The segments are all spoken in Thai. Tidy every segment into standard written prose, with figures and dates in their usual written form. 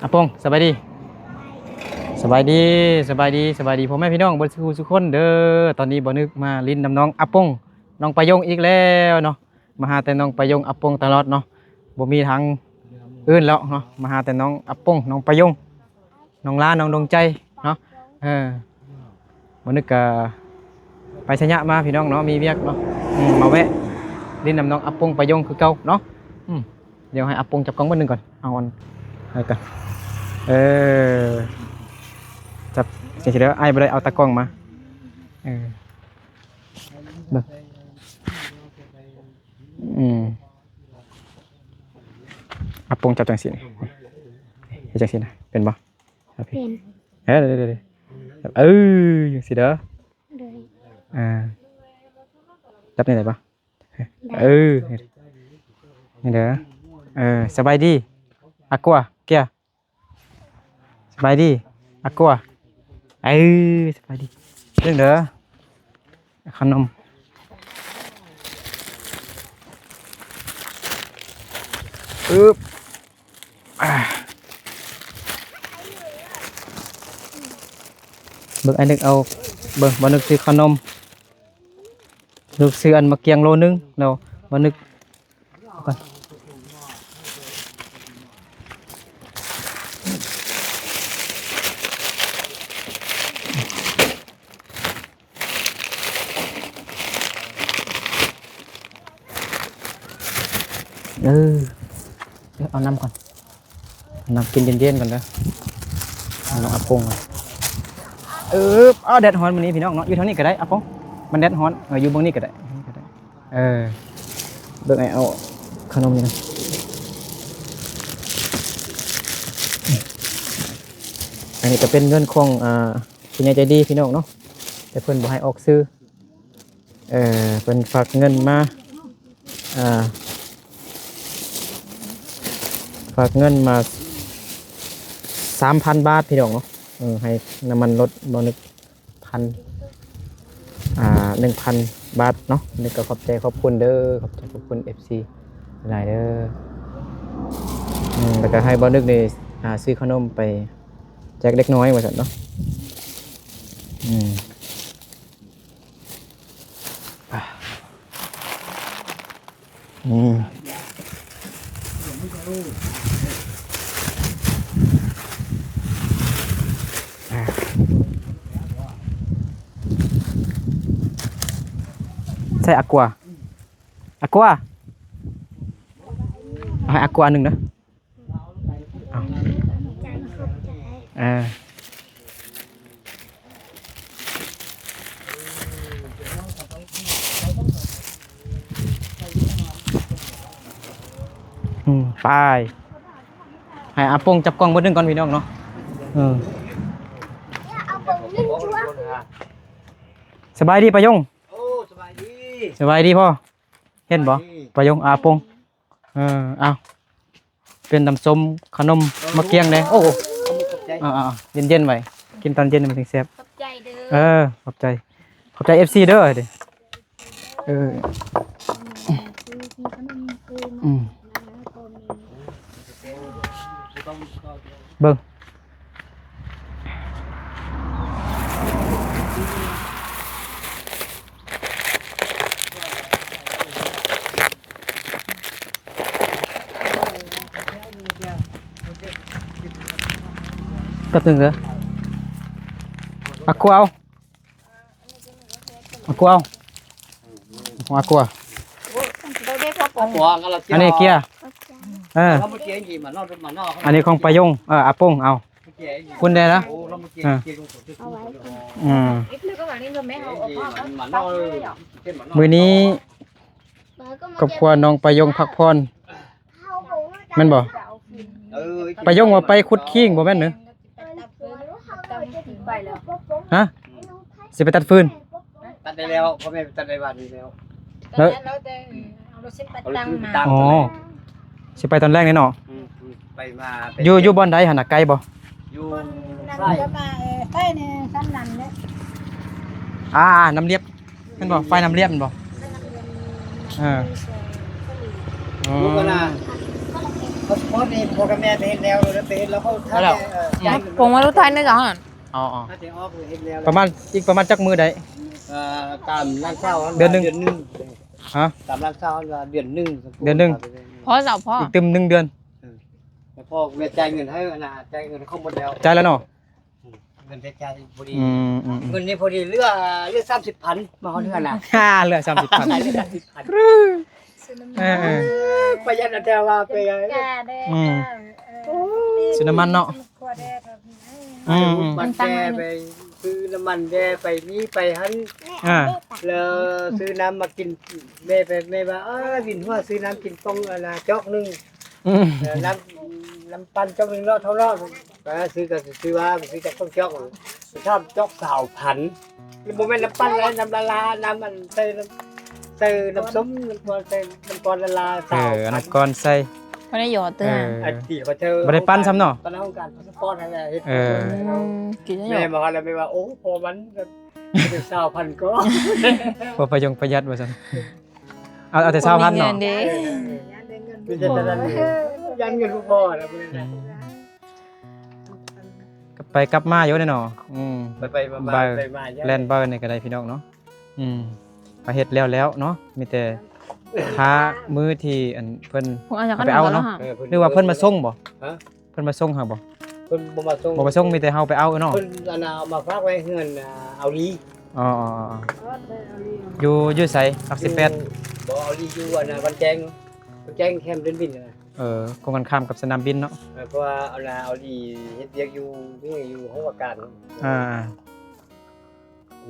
อาปงสบายดีสบายดีสบายดีสบายดีพ่อแม่พี่น้องบนสุขคนเด้อตอนนี้บ่นึกมาลิ้นน้ำน้องอาปงน้องประยงอีกแล้วเนาะมาหาแต่น้องประยงอาปงตลอดเนาะบ่มีทางอื่นแล้วเนาะมาหาแต่น้องอาปงน้องประยงน้องลาน้องดวงใจเนาะบ่นึกก็ไปชัยยะมาพี่น้องเนาะมีเวียกเนาะมาแวะลิ้นน้ำน้องอาปงประยงคือเก่าเนาะเดี๋ยวให้อาปงจับกล้องเบิ่งนึงก่อนเอาอันให้กันจับเฉยๆแล้วไอ้บ่ได้เอาตะกล้องมาเบิ่งอาปงจับจังสิเฮ็ดจังสินะเป็นบ่เป็นเดี๋ยวจังสิเด้อจับนี่ได้บ่นี่เด้อสบายดีอากัวเกียสบายดีอากัวสบายดีเรื่องเด้อขนมเบิ่งไอ้นึกเอาเบิ่งบ่นึกซื้อขนมนึกซื้ออันมาเกียงโลนึงแล้วบ่นึกก่อนเอาน้ำก่อนน้ำกินเย็นๆก่อนนะน้องอาปงเอาแดดฮ้อนวันนี้พี่น้องเนาะอยู่ทางนี้ก็ได้อาปงมันแดดฮ้อนอยู่บนนี้ก็ได้เบิ่งไอ้เอาขนมนี่นะอันนี้ก็เป็นเงินของพี่นายใจดีพี่น้องเนาะแต่เพิ่นบ่ให้ออกซื้อเพิ่นฝากเงินมาฝากเงินมา 3,000 บาทพี่น้องเนาะให้น้ำมันรถบ่นึก1,000 บาทเนาะนี่ก็ขอบใจขอบคุณเด้อขอบใจขอบคุณ FC หลายเด้อแล้วก็ให้บ่นึกนี่ซื้อขนมไปแจกเล็กน้อยว่าซั่นเนาะใช่อากัวให้อากัวหนึ่งนะไปให้อาปงจับกล้องบนนึงก่อนพี่น้องเนาะสบายดีปะยงสบายดีพ่อเห็นบ่ปะยงอาปงเอาเป็นน้ำส้มขนมมะเกียงเลยโอ้เย็นๆไว้กินตอนเย็นมันถึงแซ่บขอบใจเด้อขอบใจ FC เด้อเด้เบิ่งก็ตึงเหรออากัวเอาอันนี้เกียร์อันนี้ของปะยงอาปงเอาคุณได้นะมื้อนี้กับครัวน้องปะยงพักผ่อนแม่นบ่ปะยงว่าไปขุดขิงบ่แม่นเนอะฮะสิไปตัดฟืนตัดได้แล้วพ่อแม่ตัดได้บ้านนี้แล้วอ๋อสิไปตอนแรกนี่เนาะไปมาอยู่บ่อนใดหั่นน่ะไกลบ่อยู่ใต้นี่ซ้ำนั่นเด้น้ำเลียบแม่นบ่ไฟน้ำเลียบแม่นบ่รู้กันนะ พาสปอร์ตนี่พ่อกับแม่ไปเฮ็ดแล้วไปเฮ็ดแล้วเขาถ้าจ่ายเงิน ผมว่ารู้ไทยนี่จ้ะฮะ อ๋อ ถ้าจะออกเฮ็ดแล้ว ประมาณอีกประมาณจักมือใด ตามร้านเช่า เดือนหนึ่ง ฮะ ตามร้านเช่าว่าเดือนหนึ่ง เดือนหนึ่ง พ่อสาวพ่อ อีกตึม1 เดือน แล้วพ่อแม่จ่ายเงินให้นะจ่ายเงินเขาหมดแล้ว จ่ายแล้วเนาะ เงินจ่ายพอดี อืม เงินนี้พอดีเหลือ30,000มาเฮาเดือนน่ะ เหลือ30,000 เหลือ30,000 ซื้อน้ำ เอ มัน อ ประหยัดแต่ว่าไป กาได้ ซื้อน้ำมันเนาะ ขวดได้ครับ มันแกไปซื้อน้ำมันแกไปนี่ไปหัน อ่า แล้วซื้อน้ำมากินแม่ไปแม่ว่าวินหัวซื้อน้ำกินป้องนะจอกนึง อืม น้ำปั่นจอกนึงเนาะเท่าเนาะซื้อก็ซื้อว่าซื้อจากต้องจอกชอบจอกสาวพันนี่บ่แม่นน้ำปั่นแล้วน้ำละลาน้ำมันใส่น้ำส้มน้ำกอนละลาสาว อันนั้นก่อนใส่ ไม่ได้หยอดเตือน ไอ้ที่เขาเจอ บ่ได้ปั้นซ้ำเนาะ ตอนนั้นของการพาสปอร์ตนั่นแหละเฮ็ด กินได้หย แม่ อด บอกแล้วไม่ว่าโอ้พอมันเป็น2,000ก็ บ่ประหยัดว่าซั่นเอาแต่20,000 เงิ เนาะ นเด้ ยันได้เงิน มีแต่นั้นยันเงินผู้พ่อแล้วบ่ได้ ไปกลับมาอยู่เนาะไปมาไปมา แล่นเบิ่นี่ก็ได้พี่น้องเนาะมาเฮ็ดแล้วเนาะมีแต่ค้ามือที่อันเพิ่น ผมเอาจาก เอาไปเอาเนาะ หรือว่าเพิ่นมาส่งบ่ ฮะ เพิ่นมาส่งหาบ่ เพิ่นบ่มาส่ง บ่มาส่งมีแต่เฮาไปเอาเนาะ เพิ่นเอามาฝากไว้เฮือนเอาลี อ๋อ เอา อยู่ไสอัก18 บ่เอาลีอยู่วันแจ้งแคมป์เดินบินน่ะ คงกันข้ามกับสนามบินเนาะ เพราะว่าเอาลีเฮ็ดเวียกอยู่ห้องอาการ อ่า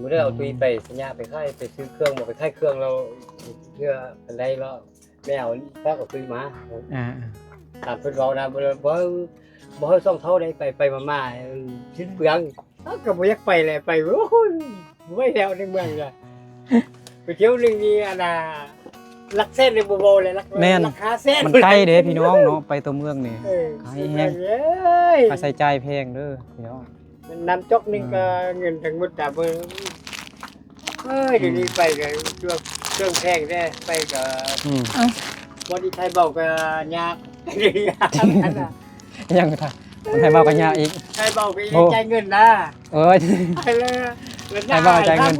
มื้อได้เอาตุยไปสัญญาไปค่ายไปซื้อเครื่องบ่ไปค่ายเครื่องเราเพื่ออันใดแล้วแม่เอาฝากเอาตุยมา อ่า ตามเพิ่นเว้านะบ่ให้ส่องเท่าได้ไปมาชิ้นเปลืองก็บ่อยากไปเลยไปโอ้ยบ่แล้วในเมืองล่ะไปเที่ยวนึงนี่ลักเส้นเลยบ่บ่เลยลัก5เส้น มันใกล้เด้พี่น้องเนาะไปตัวเมืองนี่ ไกลแฮง ค่าใช้จ่ายแพงเด้อพี่น้อง มันนำจอกนึงก็เงินทั้งหมดแต่เบิ่งเดี๋ยวนี้ไปก็เครื่องแพงแท้ไปก็ บ่ได้ไทยเว้าก็ยาก ยังท่าคนไทยเว้ากันยากอีก ไทยเว้าก็จ่ายเงินนะ เอ้ย ไปเลย ไทยเว้าจ่ายเงิน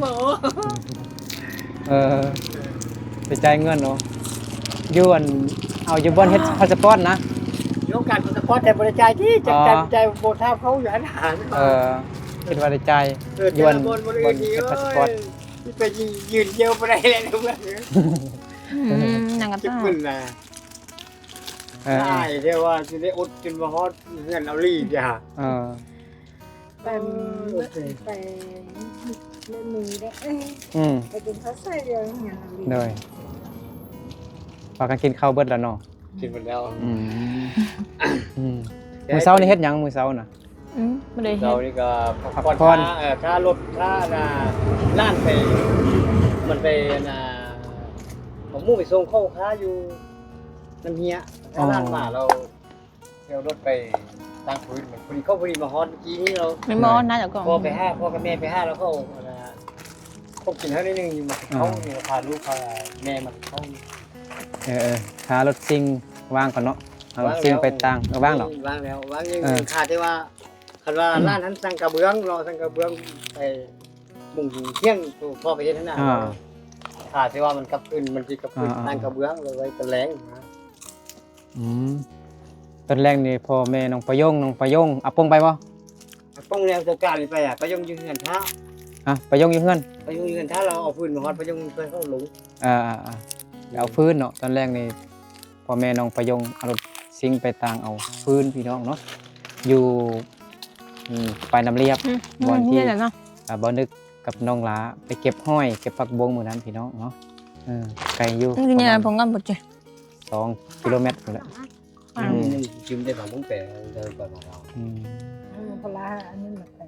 ไปจ่ายเงินเนาะอยู่อันเอาอยู่บ่อนเฮ็ดพาสปอร์ตนะ โรงการพาสปอร์ตแต่บ่ได้จ่ายที่ใจบ่ทราบเขาอยู่หันหา คิดว่าได้จ่าย ยวนบ่ได้เฮ็ดพาสปอร์ตไปยืนเดียวบ่ได้เลยนะเพื่อน หนังกัน คิด ต้า มึนน่ะได้เด้ว่าสิได้อดจนบ่ฮอดเงินเอาลีจ้ะ ไปเล่นมือได้ไปกินข้าวใส่เดียวอย่างเงี้ย เลยพากันกินข้าวเบิดแล้วเนาะ กินหมดแล้ว มื้อเช้านี่เฮ็ดหยังมื้อเช้าน่ะ ไม่ได้เห็ เรา น นี่ก็ พักผ่อน ค่ารถค่าล้านไปมันไปผมมุ่งไปส่งเข้าค้าอยู่น้ำเฮียถ้าล้านมาเราเที่ยวรถไปตั้งพื้นพอดีเข้าพอดีมาฮอตเมื่อกี้นี้เรา ไม่มอนะเดี๋ยวก่อน พ่อไปห้าพ่อกับแม่ไปห้าแล้วเขาเขากินเท่านี้นึงอยู่มาเขาพาลูกพาแม่มาเขา หารถซิ่งว่างก่อนเนาะเอารถซิ่งไปตั้งว่างหรอ ว่างแล้วว่างยังขาดที่ว่าคันว่าร้านนั้นสั่งกระเบื้องรอสั่งกระเบื้องไปมุ่งเที่ยงพ่อไปเฮ็ดนั่นน่ะขาดที่ว่ามันกับอื่นมันสิกับอื่นสั่งกระเบื้องเลยไว้ตะแลง ตอนแรกนี่พ่อแม่น้องประยงอาปงไปบ่ ป้องแนวจัดการไปไปยงยืนเงินท้า ประยงอยู่เฮือน ไปยงยืนเงินท้าเราเอาพื้นมาฮอดไปยงเคยเข้าหลง เอาฟื้นเนาะตอนแรกนี่พ่อแม่น้องประยงเอารถซิ่งไปต่างเอาฟื้นพี่น้องเนาะอยู่ปลายน้ำเรียบบ่อนที่ เนาะ บ่นึกกับน้องหลาไปเก็บห้อยเก็บผักบงมื้อนั้นพี่น้องเนาะไกลอยู่ นี่เนี่ยผมกันหมดจ้ะ 2 กิโลเมตรพุ่นแหละ จิ้มได้ของมุ้งแต่เดินไปมาเรา ปลาอันนี้มันไป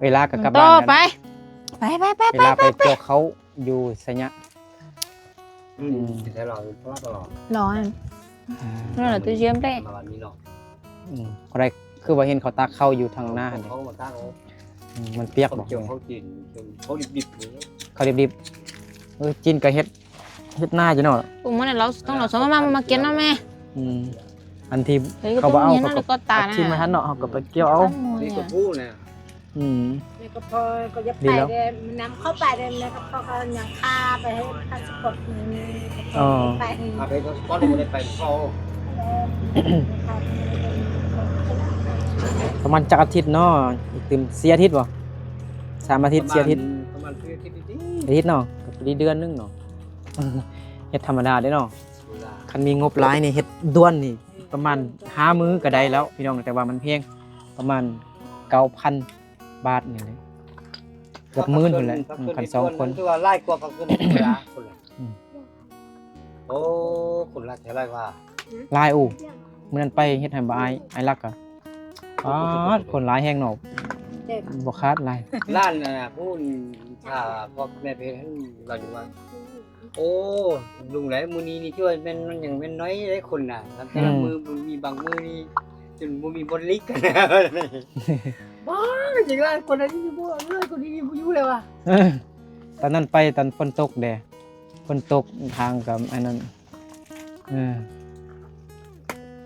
เวลาก็กลับ ต่ บ้า อน ไป เวลาไปเกี่ยวเขาอยู่ไสยะ แต่เราเพราะว่าตลอด ร้อนนั่นแหละตัวเชื่อมได้ มาวันนี้เนาะ ก็ได้คือว่าเห็นเขาตักเข้าอยู่ทางหน้าเนี่ย เขามาตั้ง มันเปียก เขา บอก เกี่ยวเขากินเขาดิบๆนี่ เขาดิบๆจินกับเฮ็ดหน้าอยู่เนาะ ผมว่าเราต้องเราสองมากินนะแม่ อันที่ thấy cái เขาบ่ tôm เอา nhé เขา nó ก็ được có tà ชิมมาทัน nè เนาะเขาก็ไปเกี่ยวเอา นี่ก็พูดนะ อืม นี่ก็พอก็จะ ดี ไป แล้ว เลยมันนำเข้าไปเลยแล้วก็พอเขาอย่างพาไปให้พาสปอร์ตนี่ อ๋อ ไป ไปก้อนนี้ไปเขา ประมาณจักอาทิตย์เนาะอีกเต็ม4อาทิตย์บ่3อาทิตย์4อาทิตย์ ประมาณ4อาทิตย์ดี อาทิตย์เนาะก็พอดีเดือนนึงเนาะ เฮ็ดธรรมดาเด้เนาะคันมีงบหลายนี่เฮ็ดด้วนนี่ประมาณ5มื้อก็ได้แล้วพี่น้องแต่ว่ามันแพงประมาณ 9,000 บาทนี่แหละเกือบหมื่นพุ่นแหละคัน2คน คือว่าไล่กว่ากับคนธรรมดาคนละ อืม โอ้คนละแค่ไรว่า หลายอู้มื้อนั้นไปเฮ็ดให้บ่อายรักอ่ะอ๋อคนหลายแฮงเนาะบ่คาดหลาย ล้านน่ะพูดถ้าพ่อแม่เพชรเราอยู่ว่าโอ้ลุงไหนมือนี้นี่ช่วยเป็นมันอย่างเป็นน้อยได้คนน่ะแต่ละมือมันมีบางมือนี่จนบ่มีบนลิกกันบ้าจริงล้านคนนั้นนี่บ่เรื่องคนนี้นี่บ่อยู่เลยว่ะ เออตอนนั้นไปตอนฝนตกแดฝนตกทางกับอันนั้น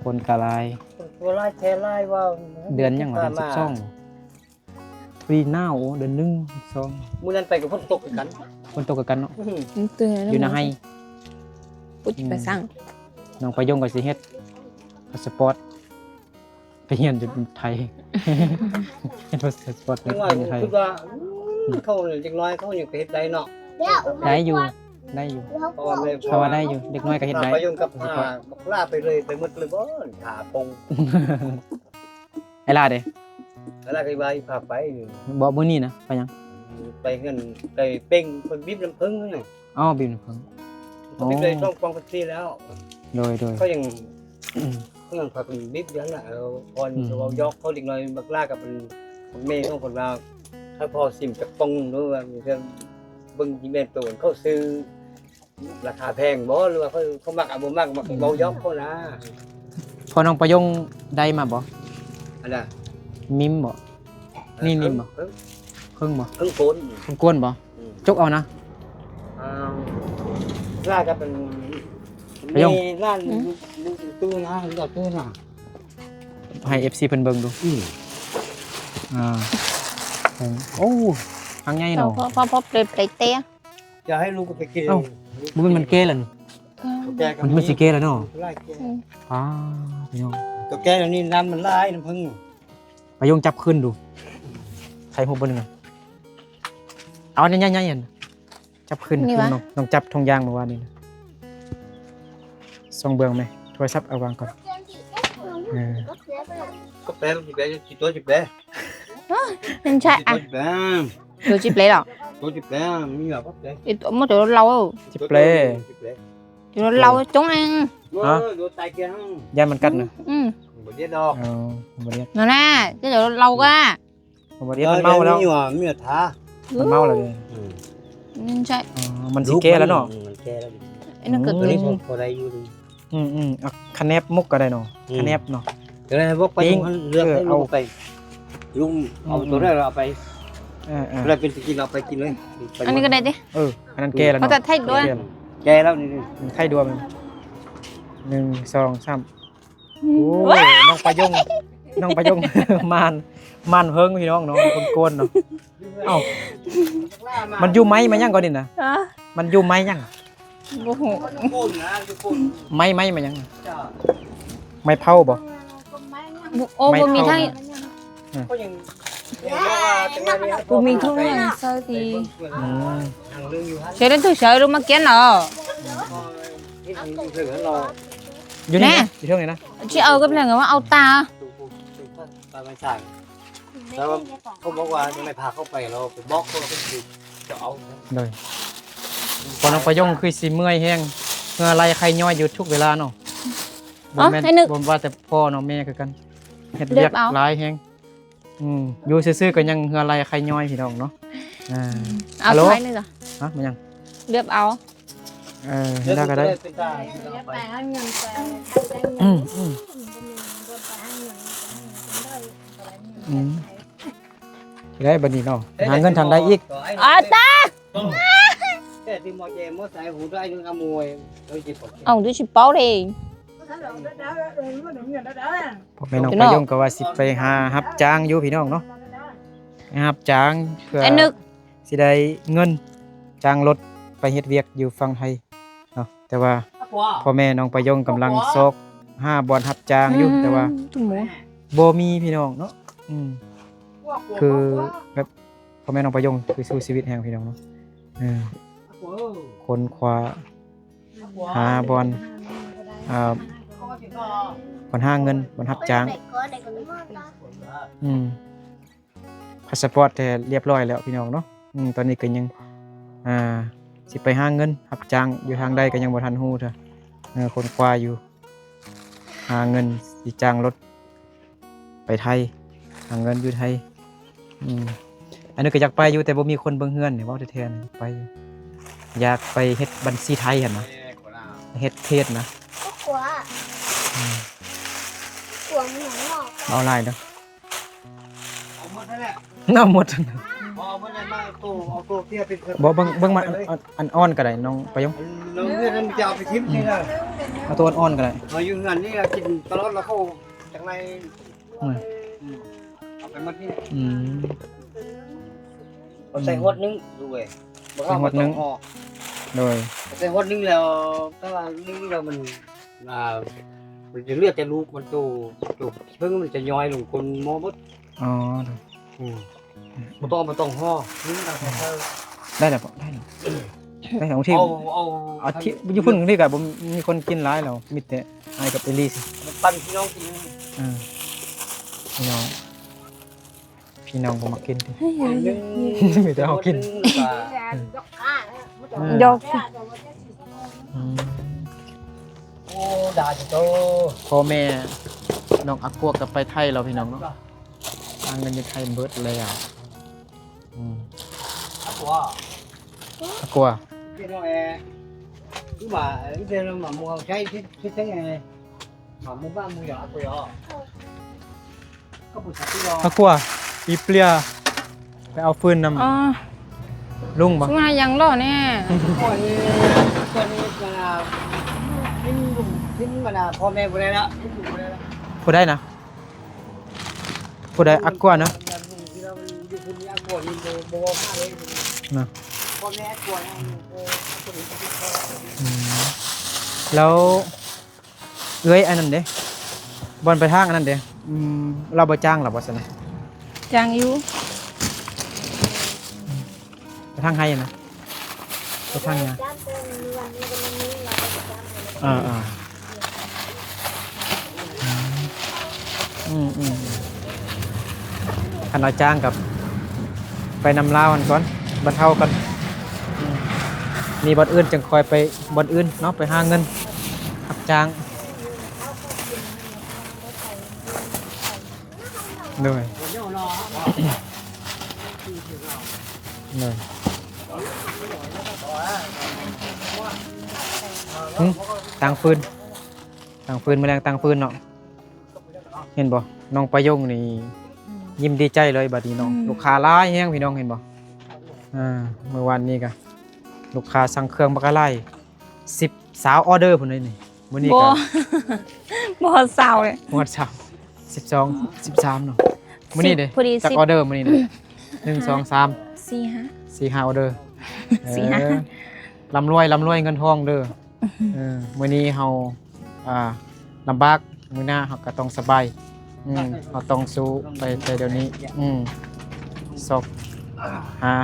คนกะลาย ตัวไล่แค่ไล่ว่า เดือนยังวะเดือน12ปีหน้าโอ้เดือน1 2 มื้อนั้นไปกับฝนตกกัน ฝนตกกันเนาะ từ อยู่นะให้ bút phải sang น้องไปยงกับสิเฮ็ดพาสปอร์ตไปเรียนอยู่ไทย เฮ็ดพาสปอร์ต จังว่า ในไทย คือว่าเขาจังน้อยเขายังไปเฮ็ดได้เนาะ ได้อยู่ได้อยู่ เพราะว่าแม่ เพราะว่าได้อยู่เด็กน้อยก็เฮ็ดได้ ไปยงกับบอกลาไปเลยไปหมดเลยบ่ขาปง ไอ้ล่าเด้ แล้วก็ว่าพาไป บ่มื้อนี้นะไปยัง ไปเงินไปเป้งคนบีบน้ำผึ้งนี่ อ้อบินเพิ่ง บีบเลยต้องปองพักซี่แล้ว โดย เขายังพาเป็นบีบยังน่ะคนเรายกเขาเด็กน้อยบักลากับเป็นแม่ของคนเราถ้าพอสิมจากปงหรือว่ามีเรื่องเบิ่งที่แม่ตัวเขาซื้อราคาแพงบ่หรือว่าเขามักบ่มักเบายกเขานะ พอน้องประยงได้มาบ่ อันน่ะ มิมบ่นี่บ่เพิ่งบ่ เพิ่งโกน เพิ่งกวนบ่จกเอานะ ลากับเป็น ไปยง มีร้านตู้นะดอกตู้น่ะ ให้ FC เพิ่นเบิ่งดูอ่าโอ้ทางใหญ่เนาะ พอเปลี่ยนเตะ จะให้ลูกไปกิน เอ้า มันเก้แล้วนี่ แกก็ มันสิเก้แล้วเนาะ ไล่แก อ้าพี่น้อง ตัวแกนี่น้ำมันลายน้ำผึ้ง ประยงจับขึ้นดูใส่หัวบนนึงเอาอันนี้ใหญ่ๆอันจับขึ้นน้องจับทงยางมาว่านี่นะส่องเบื้องไหมโทรศัพท์เอาวางก่อน ก็แปลจิแปลจิตัวจิแปล nên chạy ตัว à จิแปล rồi chip lấy rồi ตัวจิแปลมีแบบก็แปล thì tụi nó lâu rồi จิเปล thì nó lâu chúng ăn ดูตายแกฮะ ย่านมันกัดนะ ừ บ่ได้ดอก เอาบ่ได้ nó nè cái rồi lâu quá บ่ได้มันเมาแล้ว มีว่ามีท้า มันเมาแล้วเลย nên chạy อ๋อมันสิเก้แล้วเนาะ มันแกแล้ว nó cực ตัวนี้ lên พอได้อยู่ เอาคะแนบมุกก็ได้เนาะคะแนบเนาะ เดี๋ยวให้พวกไปเลือกให้ลูกไปลุงเอาตัวนั้นเราไป อะไรเป็นกินเราไปกินเลย anh đi cái đây đi อันนั้นเก้แล้ว có เนาะ thể thích đôi แกแล้วนี่ ไทยดวง1 2 3โอ้ยน้องประยง มานเฮิงพี่น้องเนาะคนโกนเนาะเอ้ามันอยู่ไม้มายังก่อนนี่นะ hả มันอยู่ไม้ยัง vô hộ ปูนนะอยู่ปูน ไม้มายังไม้เผาบ่ ô Mày vô mình thâu thay ก็ยัง vô mình thôi là sao thì อืม ทางเรื่องอยู่ฮะ chơi đến thôi chơi luôn mà kiến rồi ที่ทางเรื่องรอ อยู่นี่ แน่ นะอยู่เท่าไหร่นะ chị ở cái này mà ao ta ตามไปสั่งแล้วเขาบอกว่าจะไม่พาเข้าไปเราไปบล็อกเขาจะเอา เลยพอน้องประยงคือสิเมื่อยแห้งเมื่อไรใครย่อยอยู่ทุกเวลาเนาะบ่แม่น ให้นึก บ่ว่าแต่พ่อเนาะแม่คือกันเฮ็ดเวียก เลือกเอา หลายแห้งอยู่ซื่อๆก็ยังเฮือไรใครย่อยพี่น้องเนาะao Alo? thái nữa rồi ฮะมันยัง đớp ao เฮ็ดได้ก็ได้ เป็นตา ไปหาเงินไป อืมสิได้บัดนี้เนาะหาเงินทางใดอีก à ta แต่ที่มอเจมอสายหูได้ยังขโมยเฮ้ยจิต ông tôi chụp bao đi พ่อแม่น้องไปยงก็ว่าสิไปหารับจ้างอยู่พี่น้องเนาะรับจ้างเพื่อ ไอ้นึก สิได้เงินจ้างรถไปเฮ็ดเวียกอยู่ฝั่งไทยเนาะแต่ว่าพ่อแม่น้องไปยงกำลังซอก5บอนรับจ้างอยู่แต่ว่า ตุ้มหมู บ่มีพี่น้องเนาะคือแบบพ่อแม่น้องไปยงคือสู้ชีวิตแห่งพี่น้องเนาะคนคว้าหาบอนบอนหาเงินบอนรับจ้างพาสปอร์ตแต่เรียบร้อยแล้วพี่น้องเนาะตอนนี้ก็ยังสิไปหาเงินรับจ้างอยู่ทางใดก็ยังบ่ทันฮู้เด้อคนคว้าอยู่หาเงินสิจ้างรถไปไทยหาเงินอยู่ไทยอันนี้ก็อยากไปอยู่แต่บ่มีคนเบิ่งเฮือนนี่เว้าแท้ๆนี่ไปอยู่อยากไปเฮ็ดบัญชีไทยหั่นนะเฮ็ดเพจนะกลัวมันหนอกเอาหลายเด้อเอาหมดนั่นแหละเอาหมดเอาหมดเลยมาเอาตัวเตี้ยเป็นบ่เบิ่งมาอันอ่อนก็ได้น้องไปยงน้องเรื่องนั้นจะเอาไปทิ้งนี่นะ เอาตัวอ่อนก็ได้เราอยู่งานนี่กินตลอดแล้วเข้าจากในเอาไปหมดนี่เอาใส่หดนึงดูเว้ยบ่เข้ามาต้องห่อโดยใส่หดนึงแล้วถ้าว่านึงแล้วมันจะเลือดจะลูกมันตัวเพิ่งมันจะย้อยลงคนมอมดอ๋อบ่ต้องห่อนึงได้แล้วบ่ได้แล้วได้ของที่เอาที่อยู่พุ่นนี่ก็บ่มีคนกินหลายแล้วมีแต่อ้ายกับเอลี่สิปั่นพี่น้องกินพี่น้องบ่มากินติมีแต่เฮากินยกโอ้ด่าจังโตพ่อแม่น้องอักกัวกลับไปไทยแล้วพี่น้องเนาะทางเงินอยู่ไทยเบิดแล้วอักกัวพี่น้องคือว่าเดี๋ยวมามัวใช้ที่ทั้งไงมามุบ้านมุยอักกัวก็ผู้ชายที่รออักกัวอีเปลียไปเอาฟืนนำลุงบ่ซุมายังรอแน่คนนี้ทิ้งมาพ่อแม่บ่ได้ละผู้ได้นะผู้ได้อักกัวนะนะแล้วเอ้ยอันนั้นเด้บอลไปทางอันนั้นเด้เราบ่จ้างหรอบ่ซั่นนะจ้างอยู่ไปทางไห้นะไปทางหยังคันเราจ้างกับไปนำลาวกันก่อนบรรเทากันมีบ่อนอื่นจึงคอยไปบ่อนอื่นเนาะไปหาเงินรับจ้างเลยเลยตังฟืนแมลงตังฟืนเนาะเห็นบ่น้องประยงนี่ยิ้มดีใจเลยบัดนี้น้องลูกค้าหลายแฮงพี่น้องเห็นบ่เมื่อวานนี้ก็ลูกค้าสั่งเครื่องบักกะไล10สาวออเดอร์พุ่นเลยนี่มื้อนี้ก็บ่สาวเลยหมด12 13เนาะมื้อนี้เด้จักออเดอร์มื้อนี้1 2 3 4 5ออเดอร์4-5ร่ำรวยเงินทองเด้อมื้อนี้เฮาลำบากมื้อหน้าเฮาก็ต้องสบายเฮาต้องสู้ไปแต่เดี๋ยวนี้ซอกหา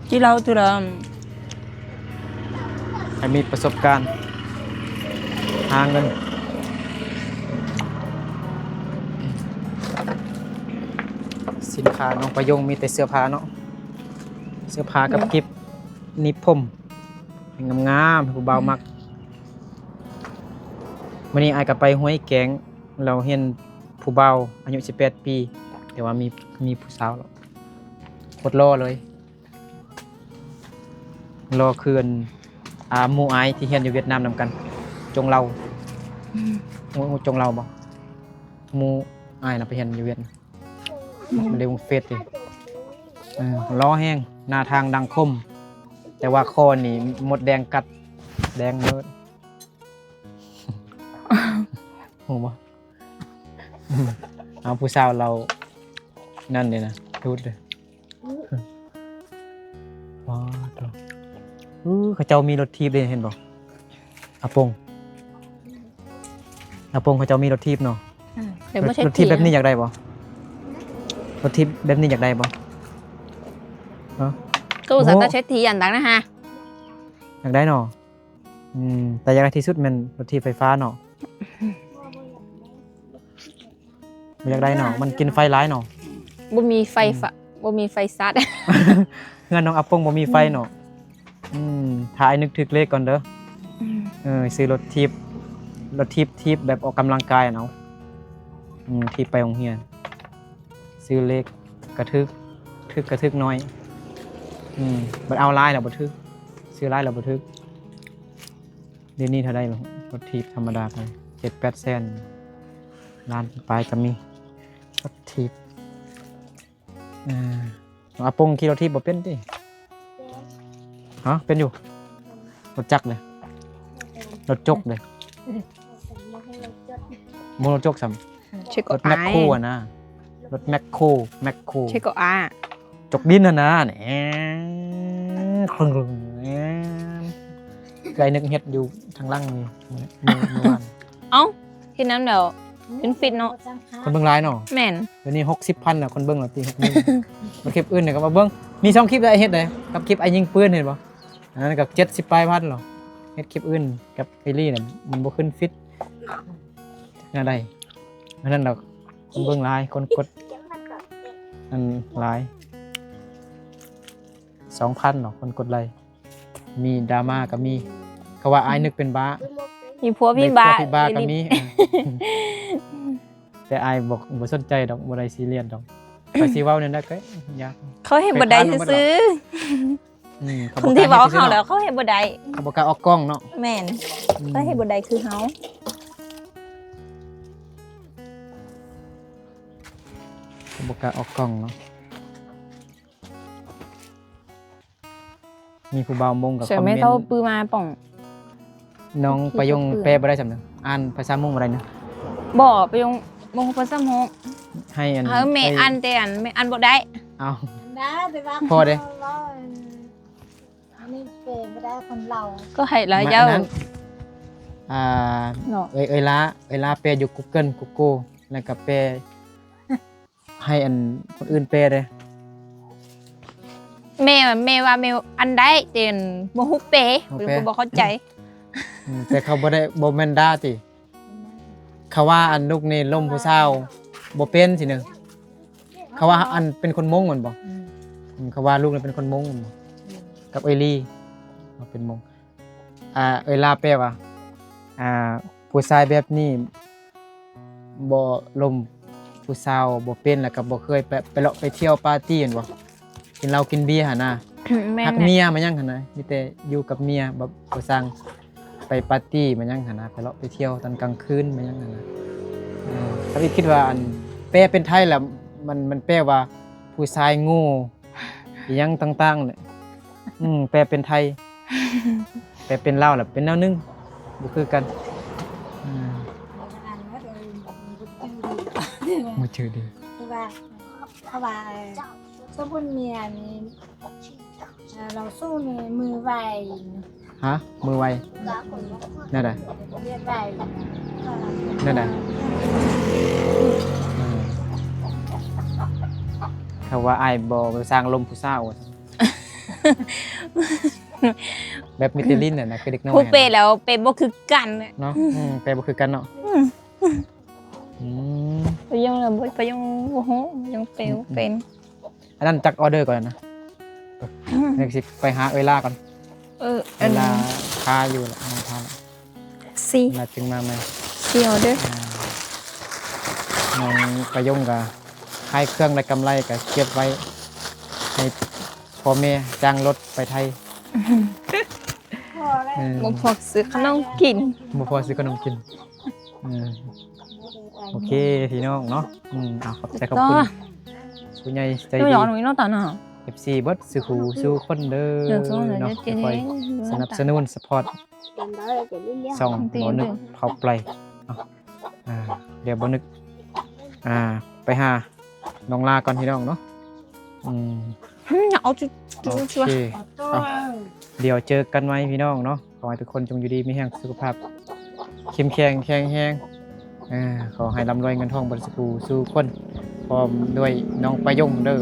ที่เราตุรให้มีประสบการณ์หาเงินสินค้าน้องประยงมีแต่เสื้อผ้าเนาะเสื้อผ้ากับกิฟนิผมงามๆผู้บ่าวมักมื้อนี้อายก็ไปห้วยแกงเราเห็นผู้บ่าวอายุ18ปีแต่ว่ามีผู้สาวแล้วโคตรรอเลยรอคืนหมู่อายที่เรียนอยู่เวียดนามนำกันจงเราจงเราบ่หมู่อายน่ะไปเรียนอยู่เวียดมันได้วงเฟซดิล้อแห้งหน้าทางดังคมแต่ว่าคอนี่มดแดงกัดแดงเมิด ฮู้บ่เอาผู้สาวเรานั่นเด้นะดูดเด้ว้าวตวเขาเจ้ามีรถทีบเด้เห็นบ่อาปงเขาเจ้ามีรถทีบเนาะ เดี๋ยวบ่ใช่ รถทีบแบบนี้อยากได้บ่รถทีบแบบนี้อยากได้บ่ ก็อุตส่าห์จะเช็ดทีอันดังนะฮะ อยากได้เนาะแต่อยากได้ที่สุดมันรถทีบไฟฟ้าเนาะอยากได้เนาะมันกินไฟร้ายเนาะ บ่มีไฟบ่มีไฟซัด เงินน้องอัปปงบ่มีไฟเนาะถ้าไอ้นึกถึกเลขก่อนเด้อซื้อรถทีบแบบออกกำลังกายเนาะทีบไปโรงเรียนซื้อเลขกระทึกน้อยบัดเอาลายแล้วบ่ทึกซื้อลายแล้วบ่ทึกเดี๋ยวนี้เท่าได้บ่รถทีบธรรมดาไป 7-8 แสนล้านปลายก็มีรถทีบน้องอัปปงขี่รถทีบบ่เป็นติฮะเป็นอยู่รถจักรเลยรถจกเลยโมโนจกซ้ำ เช็ค ร ก็ ถแม อา ค ย โครอะนะรถแมคโคร เช็คก็อา จกดินนะเนี่ยครึ่งไกลนึกเฮ็ดอยู่ทางล่างนี่มือวัน เอ้าที่นั้นเดี๋ยวเป็นฟิตเนาะ คนเบิ่งหลายเนาะ แม่น เดี๋ยวนี้60,000น่ะคนเบิ่งแล้วตี60,000มาคลิปอื่นเนี่ยก็มาเบิ่งมี2คลิปได้เฮ็ดได้กับคลิปไอ้ยิงปืนเห็นบ่อันนั้นกับ70ปลายพันหรอเฮ็ดคลิปอื่นกับไอ้ลี่น่ะมันบ่ขึ้นฟิตน่าได้อันนั้นดอกคนเบิ่งหลายคนกดอันหลาย 2,000 หรอคนกดไลค์มีดราม่าก็มีเขาว่าอายนึกเป็นบ้า มีผัวมีบา พี่บ้าก็มี แต่อายบอกบ่สนใจดอกบ่ได้ซีเรียสดอกไปสิเว้านั่นได้ก็ยาก เขาเห็นบ่ได้ซื้อ เขา คนที่เว้าเขาแล้วเขาเห็นบ่ได้ เขาบ่กล้าออกกล้องเนาะ แม่นเขาเห็นบ่ได้คือเฮา เขาบ่กล้าออกกล้องเนาะมีผู้บ่าวมงกับ เสื ค อ อมเม แม่ น เท่า ต์ ปื้อมาป่อง น้องประยงแปลบ่ได้สำนึกอ่านภาษามงบ่ได้นะ บ่ไปยงมงภาษาโมง ให้อัน แม่อันแต่อันไม่อันบ่ได้ เอา ได้แต่ว่า พอเด้ อันนี้เป็นไม่ได้คนเรา ก็ให้ละ มา เจ้า อันนั้นอ่า เนาะ เอ้ยลาแปลอยู่ Google แล้วก็แปลให้อันคนอื่นแปลเลย แม่ว่าแม่อันได้แต่บ่ฮู้เปเพิ่นบ่เข้าใจ แต่เขาบ่แม่นด่าติเขาว่าอันลูกนี่ล่มผู้สาวบ่เป็นสิหนึงเขาว่าอันเป็นคนมงเหมือนบ่เขาว่าลูกนี่เป็นคนมงเหมือนบ่กับเอยลี่เขาเป็นมงเอยลาแปลว่าผู้ชายแบบนี้บ่ล่มผู้สาวบ่เป็นแล้วก็บ่เคยไปเลาะไปเที่ยวปาร์ตี้เห็นบ่กินเหล้ากินเบียร์หั่นน่ะ แม่ ฮัก น เมียมายังหั่นน่ะมีแต่อยู่กับเมียบ่สั่งไปปาร์ตี้มายังหั่นน่ะไปเลาะไปเที่ยวตอนกลางคืนมายังหั่นน่ะถ้าพี่คิดว่าอันแปลเป็นไทยแล้วมันแปลว่าผู้ชายโง่อีหยังต่างๆเนี่ยแปลเป็นไทย แปลเป็นลาวแล้วเป็นแนวนึงบ่คือกันมือชื่อดี คือว่าเขาว่าสมบูรณ์เมียนี่เราสู้ในมือไว ฮะมือไวนั่นน่ะ เรียกไว นั่นน่ะเขาว่าอ้ายบ่ไปสร้างลมผู้สาวว่าซั่น แบบมิเตลินน่ะนะคือเด็กน้อย ผู้เปแล้วเปบ่คือกัน เนาะแปลบ่คือกันเนาะไปยงแล้วไปยงบ่ฮู้ยังเปลเป็น อันนั้นจักออเดอร์ก่อนนะเดี๋ยวสิไปหาเวลาก่อน อั เวน ลาคาอยู่ละทาน ซี เวลาจึงมาใหม่ ซีออเดอร์ น้องประยงกับขายเครื่องและกำไรก็เก็บไว้ให้พ่อแม่จ้างรถไปไทย พอแล้ว บ่พอซื้อขนมกิน บ่พอซื้อขนมกินโอเคพี่น้องเนาะเอาขอบใจขอบคุณผู้ใหญ่ใจ ตัว ดี หยอนนี่เนาะตาน่ะ FC เบิดสู่หูสู่คนเด้อ เดี๋ยวสู้เดี๋ยว เนาะ จะ คอยสนับสนุนสปอร์ต กันได้จะเลี้ยง ส่องบ่นึกเผาปล่อยเอาไป เดี๋ยวบ่นึกไปหาน้องลาก่อนพี่น้องเนาะเอาจุ โอ ชัว เค ขอตัว เดี๋ยวเจอกันไว้พี่น้องเนาะขอให้ทุกคนจงอยู่ดีมีแห่งสุขภาพเข้มแข็งแข็งแรงขอให้ร่ำรวยเงินทองบริสุทธิ์สู่คนพร้อมด้วยน้องประยงเด้อ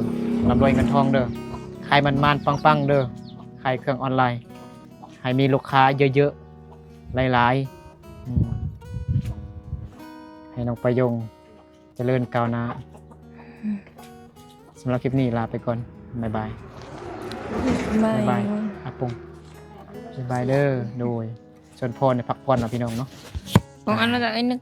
ร่ำรวยเงินทองเด้อขายมันๆปังๆเด้อขายเครื่องออนไลน์ให้มีลูกค้าเยอะๆหลายๆให้น้องประยงเจริญก้าวหน้าสำหรับคลิปนี้ลาไปก่อนบ๊ายบาย ไม่ บ๊ายบายอาปุงบ๊ายบายเด้อโดยส่วนพรในพักผ่อนนะพี่น้องเนาะ ของอันนั้นก็ไอ้นึก